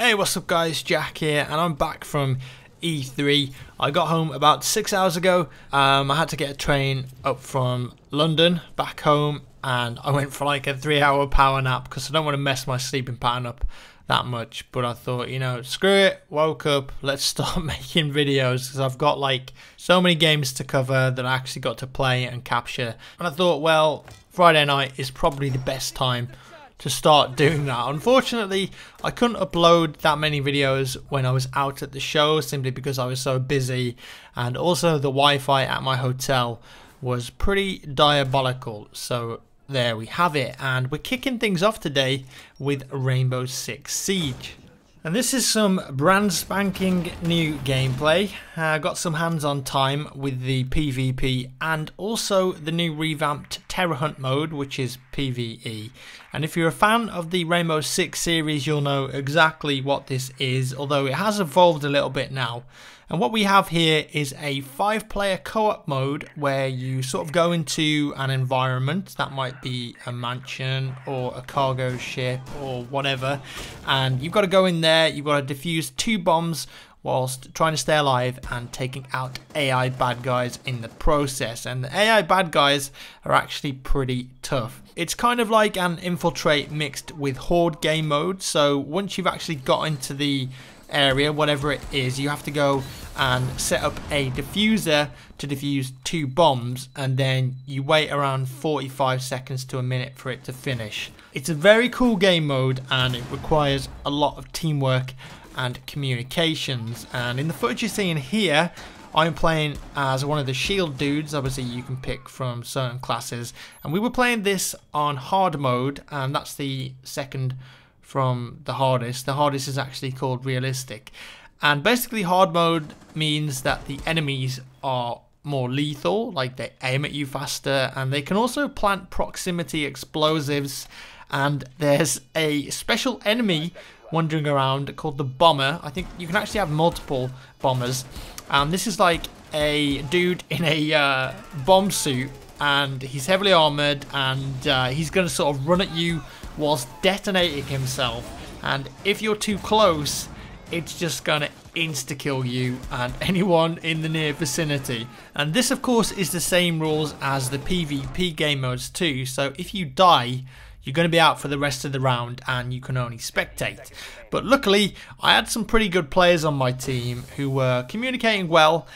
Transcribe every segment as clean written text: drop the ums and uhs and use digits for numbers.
Hey, what's up guys, Jack here, and I'm back from E3. I got home about 6 hours ago. I had to get a train up from London back home, and I went for like a 3-hour power nap because I don't want to mess my sleeping pattern up that much. But I thought, you know, screw it, woke up, let's start making videos because I've got like so many games to cover that I actually got to play and capture. And I thought, well, Friday night is probably the best time to start doing that. Unfortunately, I couldn't upload that many videos when I was out at the show simply because I was so busy, and also the Wi-Fi at my hotel was pretty diabolical. So there we have it, and we're kicking things off today with Rainbow Six Siege. And this is some brand spanking new gameplay. Got some hands-on time with the PvP and also the new revamped Terror Hunt mode, which is PvE. And if you're a fan of the Rainbow Six series, you'll know exactly what this is, although it has evolved a little bit now. And what we have here is a 5-player co-op mode where you sort of go into an environment that might be a mansion or a cargo ship or whatever, and you've got to go in there, you've got to defuse 2 bombs whilst trying to stay alive and taking out AI bad guys in the process. And the AI bad guys are actually pretty tough. It's kind of like an infiltrate mixed with horde game mode. So once you've actually got into the area, whatever it is, you have to go and set up a diffuser to defuse 2 bombs, and then you wait around 45 seconds to a minute for it to finish. It's a very cool game mode, and it requires a lot of teamwork and communications. And in the footage you're seeing here, I'm playing as one of the shield dudes. Obviously you can pick from certain classes, and we were playing this on hard mode, and that's the second from the hardest. The hardest is actually called realistic, and basically hard mode means that the enemies are more lethal, like they aim at you faster, and they can also plant proximity explosives. And there's a special enemy wandering around called the bomber. I think you can actually have multiple bombers, and this is like a dude in a bomb suit, and he's heavily armored, and he's going to sort of run at you whilst detonating himself, and if you're too close, it's just gonna insta-kill you and anyone in the near vicinity. And this of course is the same rules as the PvP game modes too, so if you die, you're going to be out for the rest of the round and you can only spectate. But luckily I had some pretty good players on my team who were communicating well.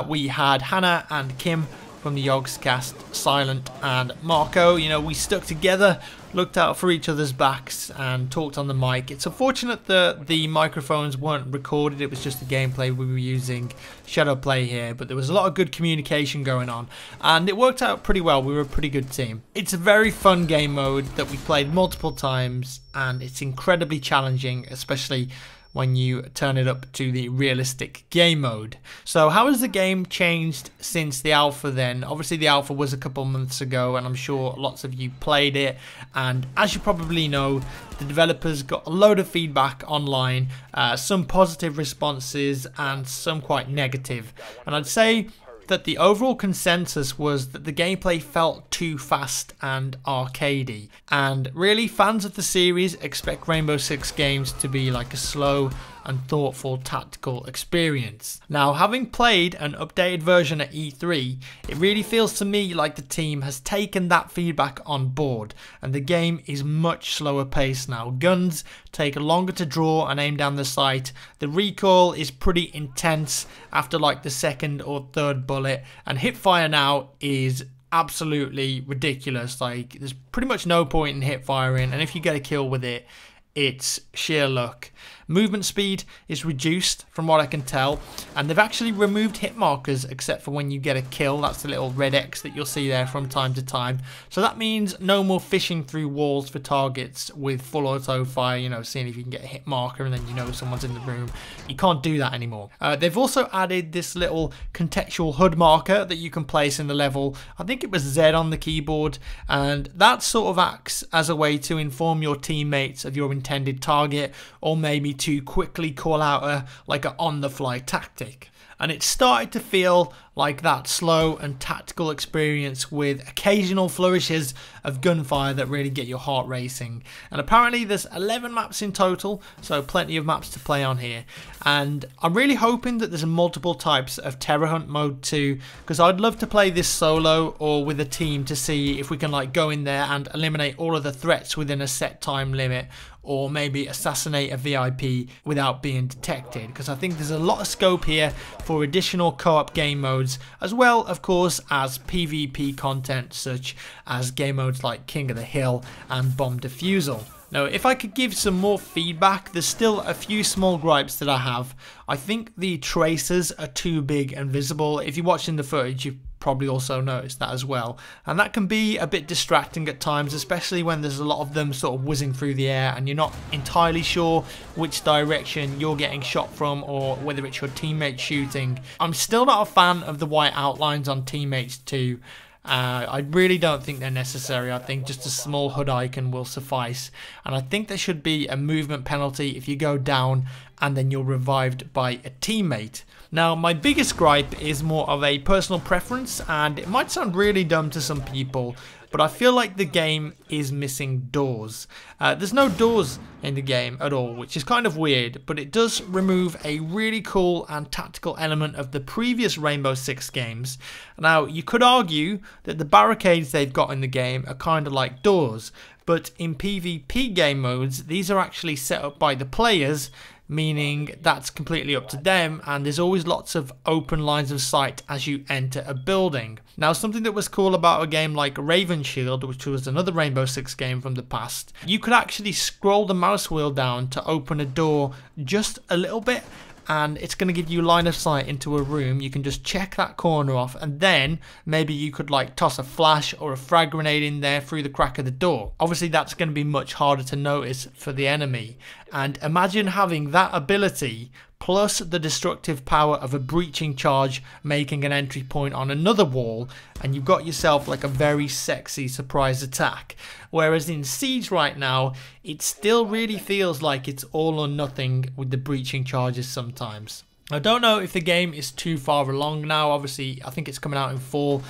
We had Hannah and Kim from the Yogscast, Silent and Marco. You know, we stuck together, looked out for each other's backs and talked on the mic. It's unfortunate that the microphones weren't recorded, it was just the gameplay we were using shadow play here, but there was a lot of good communication going on and it worked out pretty well. We were a pretty good team. It's a very fun game mode that we played multiple times, and it's incredibly challenging, especially when you turn it up to the realistic game mode. So how has the game changed since the alpha then? Obviously the alpha was a couple months ago, and I'm sure lots of you played it, and as you probably know, the developers got a load of feedback online, some positive responses and some quite negative. And I'd say that the overall consensus was that the gameplay felt too fast and arcadey, and really fans of the series expect Rainbow Six games to be like a slow and thoughtful tactical experience. Now, having played an updated version at E3, it really feels to me like the team has taken that feedback on board, and the game is much slower paced now. Guns take longer to draw and aim down the sight. The recoil is pretty intense after like the 2nd or 3rd bullet, and hipfire now is absolutely ridiculous. Like, there's pretty much no point in hip firing, and if you get a kill with it, it's sheer luck. Movement speed is reduced from what I can tell, and they've actually removed hit markers except for when you get a kill. That's the little red X that you'll see there from time to time. So that means no more fishing through walls for targets with full auto fire, you know, seeing if you can get a hit marker and then you know someone's in the room. You can't do that anymore. They've also added this little contextual HUD marker that you can place in the level. I think it was Z on the keyboard, and that sort of acts as a way to inform your teammates of your intended target, or maybe maybe to quickly call out a on-the-fly tactic. And it started to feel like that slow and tactical experience with occasional flourishes of gunfire that really get your heart racing. And apparently there's 11 maps in total, so plenty of maps to play on here. And I'm really hoping that there's multiple types of Terror Hunt mode too, because I'd love to play this solo or with a team to see if we can like go in there and eliminate all of the threats within a set time limit, or maybe assassinate a VIP without being detected, because I think there's a lot of scope here for additional co-op game modes, as well of course as PvP content such as game modes like King of the Hill and Bomb Defusal. Now, if I could give some more feedback, there's still a few small gripes that I have. I think the tracers are too big and visible. If you're watching the footage, you've probably also noticed that as well. And that can be a bit distracting at times, especially when there's a lot of them sort of whizzing through the air and you're not entirely sure which direction you're getting shot from or whether it's your teammate shooting. I'm still not a fan of the white outlines on teammates too. I really don't think they're necessary. I think just a small HUD icon will suffice, and I think there should be a movement penalty if you go down and then you're revived by a teammate. Now, my biggest gripe is more of a personal preference, and it might sound really dumb to some people, but I feel like the game is missing doors. There's no doors in the game at all, which is kind of weird, but it does remove a really cool and tactical element of the previous Rainbow Six games. Now, you could argue that the barricades they've got in the game are kind of like doors, but in PvP game modes, these are actually set up by the players, meaning that's completely up to them, and there's always lots of open lines of sight as you enter a building. Now, something that was cool about a game like Raven Shield, which was another Rainbow Six game from the past, you could actually scroll the mouse wheel down to open a door just a little bit, and it's going to give you line of sight into a room. You can just check that corner off, and then maybe you could like toss a flash or a frag grenade in there through the crack of the door. Obviously that's going to be much harder to notice for the enemy, and imagine having that ability plus the destructive power of a breaching charge making an entry point on another wall, and you've got yourself like a very sexy surprise attack. Whereas in Siege right now, it still really feels like it's all or nothing with the breaching charges sometimes. I don't know if the game is too far along now. Obviously, I think it's coming out in fall,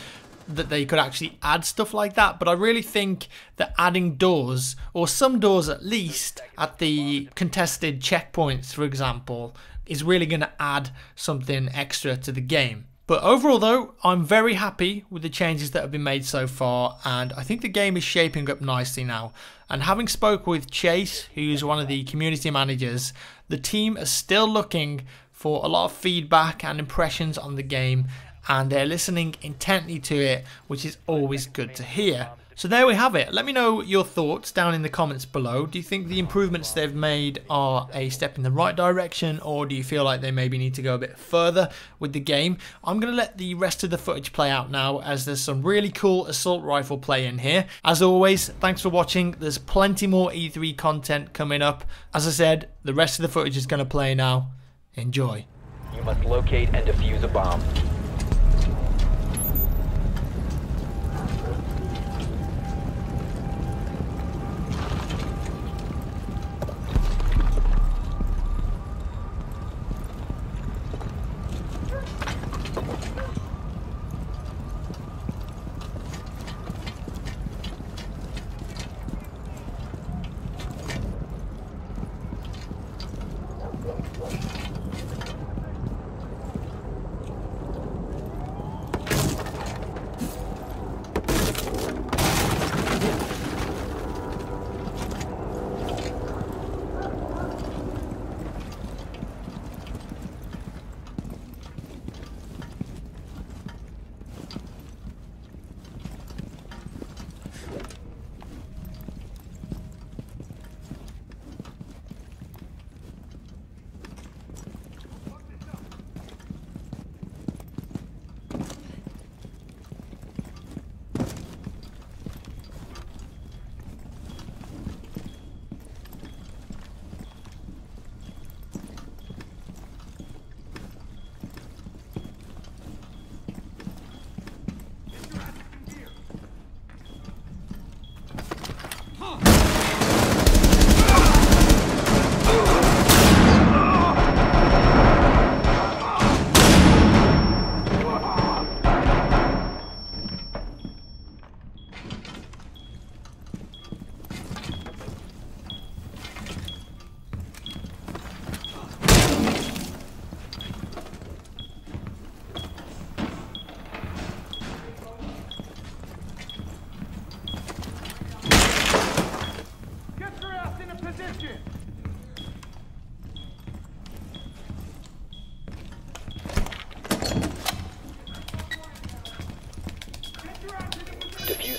that they could actually add stuff like that, but I really think that adding doors, or some doors at least, at the contested checkpoints, for example, is really going to add something extra to the game. But overall though, I'm very happy with the changes that have been made so far, and I think the game is shaping up nicely now. And having spoke with Chase, who's one of the community managers, the team is still looking for a lot of feedback and impressions on the game, and they're listening intently to it, which is always good to hear. So there we have it. Let me know your thoughts down in the comments below. Do you think the improvements they've made are a step in the right direction, or do you feel like they maybe need to go a bit further with the game? I'm going to let the rest of the footage play out now, as there's some really cool assault rifle play in here. As always, thanks for watching. There's plenty more E3 content coming up. As I said, the rest of the footage is going to play now. Enjoy. You must locate and defuse a bomb.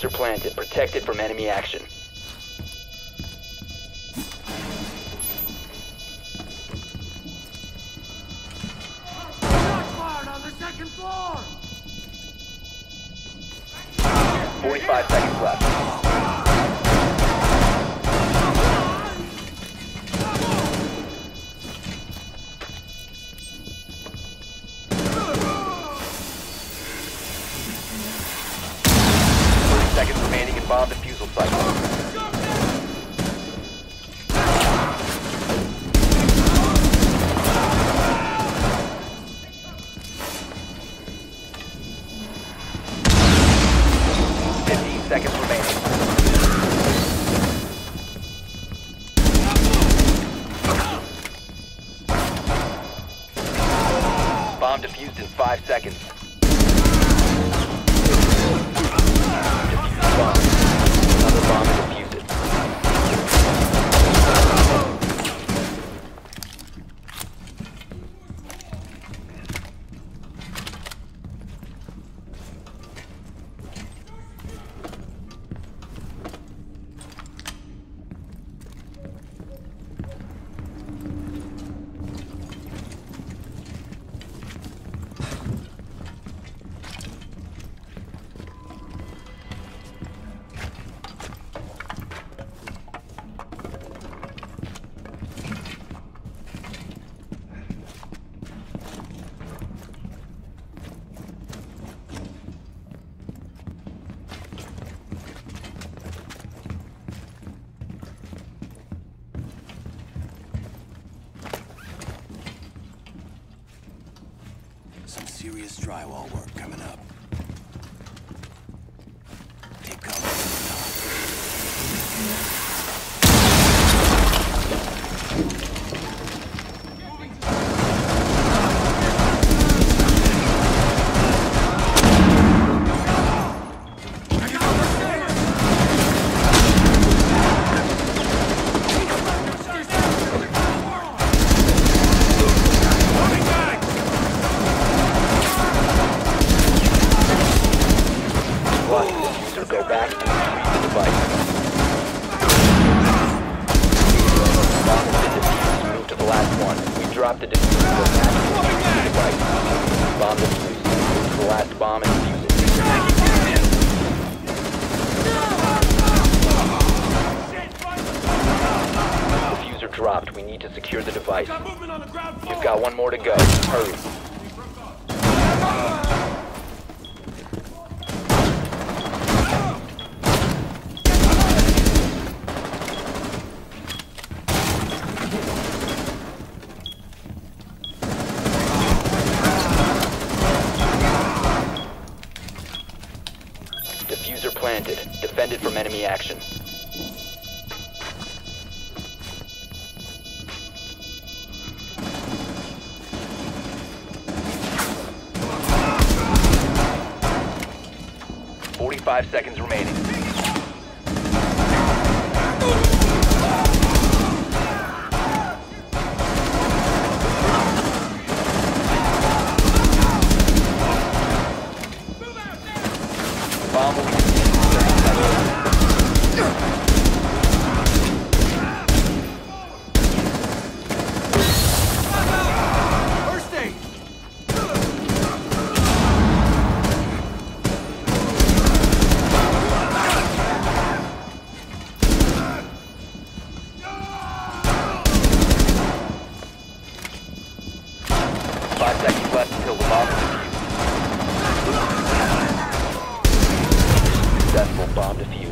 Diffuser planted. Protected from enemy action. Shots fired on the second floor! 45 seconds left. Seconds remaining in bomb defusal cycle. Seconds remaining. Bomb defused in 5 seconds. Defuse bomb. Another bomb to defuse it. Some serious drywall work coming up. Take cover from the top. Go back and retrieve the device. Bomb has been defused. Move to the last one. We dropped the diffuser. Go back and retrieve the device. Bomb defused. Move to the last bomb and defuse it. Diffuser dropped. We need to secure the device. You've got one more to go. Hurry. Diffuser planted. Defended from enemy action. Five seconds remaining. Bomb will be First aid! 5 seconds left until the bomb is defused. Successful bomb defused.